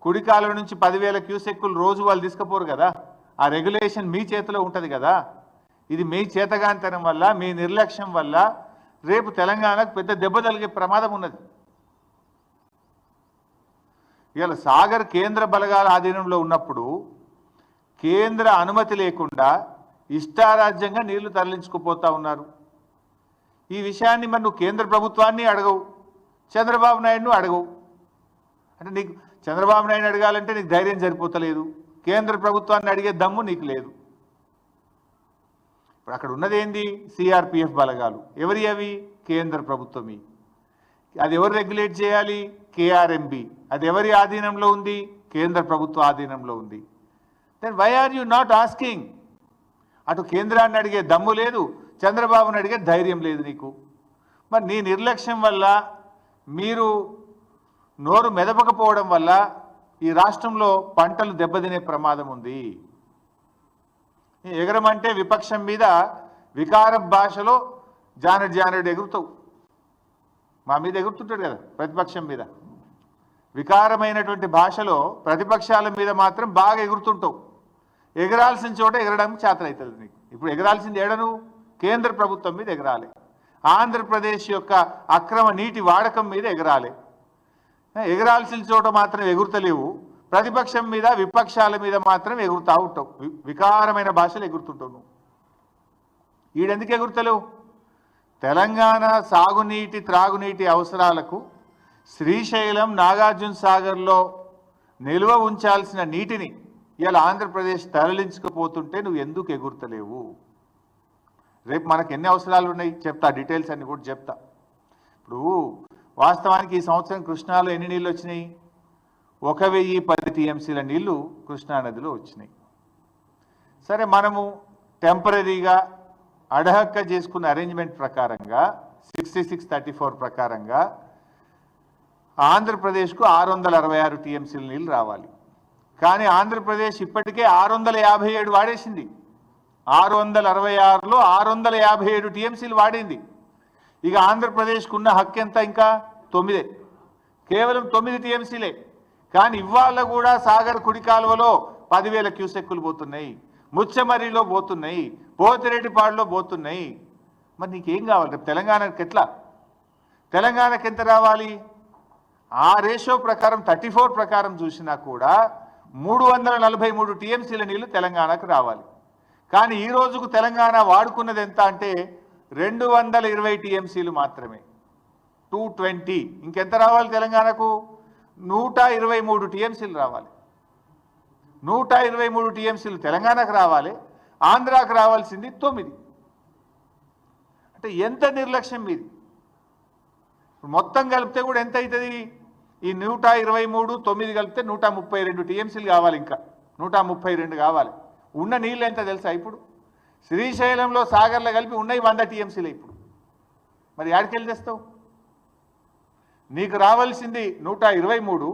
కుడి కాలువ నుంచి 10,000 క్యూసెక్కులు రోజు వాళ్ళు తీసుకుపోరు కదా, ఆ రెగ్యులేషన్ మీ చేతిలో ఉంటుంది కదా. ఇది మీ చేతగాంతనం వల్ల, మీ నిర్లక్ష్యం వల్ల రేపు తెలంగాణకు పెద్ద దెబ్బ తగిలే ప్రమాదం ఉన్నది. ఇవాళ సాగర్ కేంద్ర బలగాల ఆధీనంలో ఉన్నప్పుడు కేంద్ర అనుమతి లేకుండా ఇష్టారాజ్యంగా నీళ్లు తరలించుకుపోతా ఉన్నారు. ఈ విషయాన్ని మరి నువ్వు కేంద్ర ప్రభుత్వాన్ని అడగవు, చంద్రబాబు నాయుడును అడగవు. అంటే నీకు చంద్రబాబు నాయుడు అడగాలంటే నీకు ధైర్యం సరిపోతలేదు, కేంద్ర ప్రభుత్వాన్ని అడిగే దమ్ము నీకు లేదు. ఇప్పుడు అక్కడ ఉన్నది ఏంది? సిఆర్పిఎఫ్ బలగాలు. ఎవరి అవి? కేంద్ర ప్రభుత్వమి. అది ఎవరు రెగ్యులేట్ చేయాలి? కేఆర్ఎంబి. అది ఎవరి ఆధీనంలో ఉంది? కేంద్ర ప్రభుత్వ ఆధీనంలో ఉంది. Then why are you not asking? అటు కేంద్రాన్ని అడిగే దమ్ము లేదు, చంద్రబాబుని అడిగే ధైర్యం లేదు నీకు. మరి నీ నిర్లక్ష్యం వల్ల, మీరు నోరు మెదపకపోవడం వల్ల ఈ రాష్ట్రంలో పంటలు దెబ్బతినే ప్రమాదం ఉంది. ఎగరమంటే విపక్షం మీద వికార భాషలో జానడు ఎగురుతావు. మా మీద ఎగురుతుంటాడు కదా ప్రతిపక్షం మీద. వికారమైనటువంటి భాషలో ప్రతిపక్షాల మీద మాత్రం బాగా ఎగురుతుంటావు. ఎగరాల్సిన చోట ఎగరడానికి చేతనవుతుంది నీకు. ఇప్పుడు ఎగరాల్సింది ఏడను? కేంద్ర ప్రభుత్వం మీద ఎగరాలి, ఆంధ్రప్రదేశ్ యొక్క అక్రమ నీటి వాడకం మీద ఎగరాలి. ఎగరాల్సిన చోట మాత్రం ఎగురుతలేవు, ప్రతిపక్షం మీద విపక్షాల మీద మాత్రం ఎగురుతా ఉంటావు. వికారమైన భాషలు ఎగురుతుంటావు నువ్వు. ఈడెందుకు ఎగురుతలేవు? తెలంగాణ సాగునీటి త్రాగునీటి అవసరాలకు శ్రీశైలం నాగార్జున సాగర్లో నిల్వ ఉంచాల్సిన నీటిని ఇలా ఆంధ్రప్రదేశ్ తరలించుకుపోతుంటే నువ్వు ఎందుకు ఎగురుతలేవు? రేపు మనకు ఎన్ని అవసరాలు ఉన్నాయి చెప్తా, డీటెయిల్స్ అన్ని కూడా చెప్తా. ఇప్పుడు వాస్తవానికి ఈ సంవత్సరం కృష్ణాలో ఎన్ని నీళ్ళు వచ్చినాయి? 1010 టీఎంసీల నీళ్లు కృష్ణానదిలో వచ్చినాయి. సరే, మనము టెంపరీగా అడహక్క చేసుకున్న అరేంజ్మెంట్ ప్రకారంగా 6634 ప్రకారంగా ఆంధ్రప్రదేశ్కు 666 టీఎంసీల నీళ్ళు రావాలి. కానీ ఆంధ్రప్రదేశ్ ఇప్పటికే 657 వాడేసింది. 666లో 657 టీఎంసీలు వాడింది. ఇక ఆంధ్రప్రదేశ్కు ఉన్న హక్కు ఎంత? ఇంకా 9, కేవలం 9 టీఎంసీలే. కానీ ఇవాళ కూడా సాగర్ కుడి కాలువలో 10,000 క్యూసెక్కులు పోతున్నాయి, ముచ్చమర్రిలో పోతున్నాయి, పోతిరెడ్డిపాడులో పోతున్నాయి. మరి నీకేం కావాలి? రేపు తెలంగాణకి ఎట్లా? తెలంగాణకి ఎంత రావాలి? ఆ రేషియో ప్రకారం 34 ప్రకారం చూసినా కూడా 343 టీఎంసీల నీళ్లు తెలంగాణకు రావాలి. కానీ ఈ రోజుకు తెలంగాణ వాడుకున్నది ఎంత అంటే 220 టీఎంసీలు మాత్రమే, 220. ఇంకెంత రావాలి తెలంగాణకు? 123 టీఎంసీలు రావాలి. 123 టీఎంసీలు తెలంగాణకు రావాలి, ఆంధ్రాకు రావాల్సింది 9. అంటే ఎంత నిర్లక్ష్యం మీది? మొత్తం కలిపితే కూడా ఎంత అవుతుంది? ఈ 123, 9 కలిపితే 132 టీఎంసీలు కావాలి. ఇంకా 132 కావాలి. ఉన్న నీళ్ళు ఎంత తెలుసా? ఇప్పుడు శ్రీశైలంలో సాగర్లో కలిపి ఉన్నాయి 100 టీఎంసీలు. ఇప్పుడు మరి యాడికెళ్ళి తెస్తావు? నీకు రావాల్సింది 123,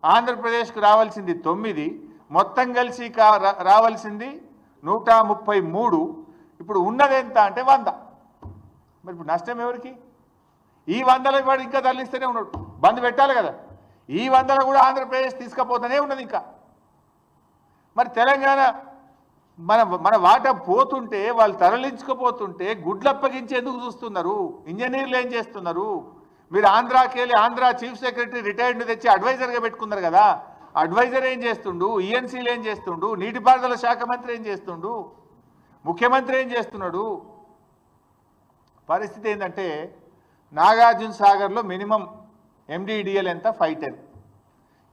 ఆంధ్రప్రదేశ్కు రావాల్సింది 9, మొత్తం కలిసి రావాల్సింది 133. ఇప్పుడు ఉన్నది ఎంత అంటే 100. మరి ఇప్పుడు నష్టం ఎవరికి? ఈ 100లో వాడు ఇంకా తరలిస్తూనే ఉన్నాడు, బంద్ పెట్టాలి కదా. ఈ 100లో కూడా ఆంధ్రప్రదేశ్ తీసుకుపోతూనే ఉన్నది ఇంకా. మరి తెలంగాణ మన వాటా పోతుంటే, వాళ్ళు తరలించుకుపోతుంటే గుడ్లప్పగించి ఎందుకు చూస్తున్నారు? ఇంజనీర్లు ఏం చేస్తున్నారు? మీరు ఆంధ్రాకి వెళ్ళి ఆంధ్ర చీఫ్ సెక్రటరీ రిటైర్డ్ తెచ్చి అడ్వైజర్గా పెట్టుకున్నారు కదా, అడ్వైజర్ ఏం చేస్తుండు? ఈఎన్సీలు ఏం చేస్తుండు? నీటిపారుదల శాఖ మంత్రి ఏం చేస్తుండు? ముఖ్యమంత్రి ఏం చేస్తున్నాడు? పరిస్థితి ఏంటంటే నాగార్జున సాగర్లో మినిమం ఎండిడిఎల్ ఎంత? 510.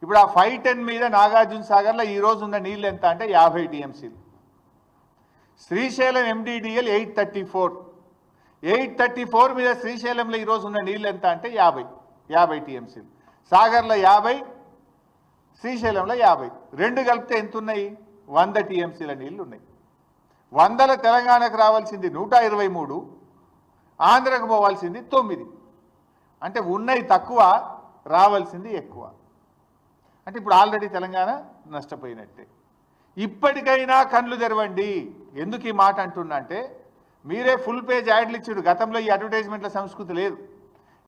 ఇప్పుడు ఆ 510 మీద నాగార్జున సాగర్లో ఈరోజు ఉన్న నీళ్ళు ఎంత అంటే 50 టీఎంసీలు. శ్రీశైలం ఎండిడిఎల్ 834 మీద శ్రీశైలంలో ఈరోజు ఉన్న నీళ్ళు ఎంత అంటే 50 టీఎంసీలు. సాగర్లో 50, శ్రీశైలంలో 50. రెండు కలిపితే ఎంత ఉన్నాయి? 100 టీఎంసీల నీళ్ళు ఉన్నాయి. 100లో తెలంగాణకు రావాల్సింది 123, ఆంధ్రకు పోవాల్సింది 9. అంటే ఉన్నది తక్కువ, రావాల్సింది ఎక్కువ. అంటే ఇప్పుడు ఆల్రెడీ తెలంగాణ నష్టపోయినట్టే. ఇప్పటికైనా కళ్ళు తెరవండి. ఎందుకు ఈ మాట అంటున్నా అంటే, మీరే ఫుల్ పేజ్ యాడ్లు ఇచ్చారు. గతంలో ఈ అడ్వర్టైజ్మెంట్ల సంస్కృతి లేదు.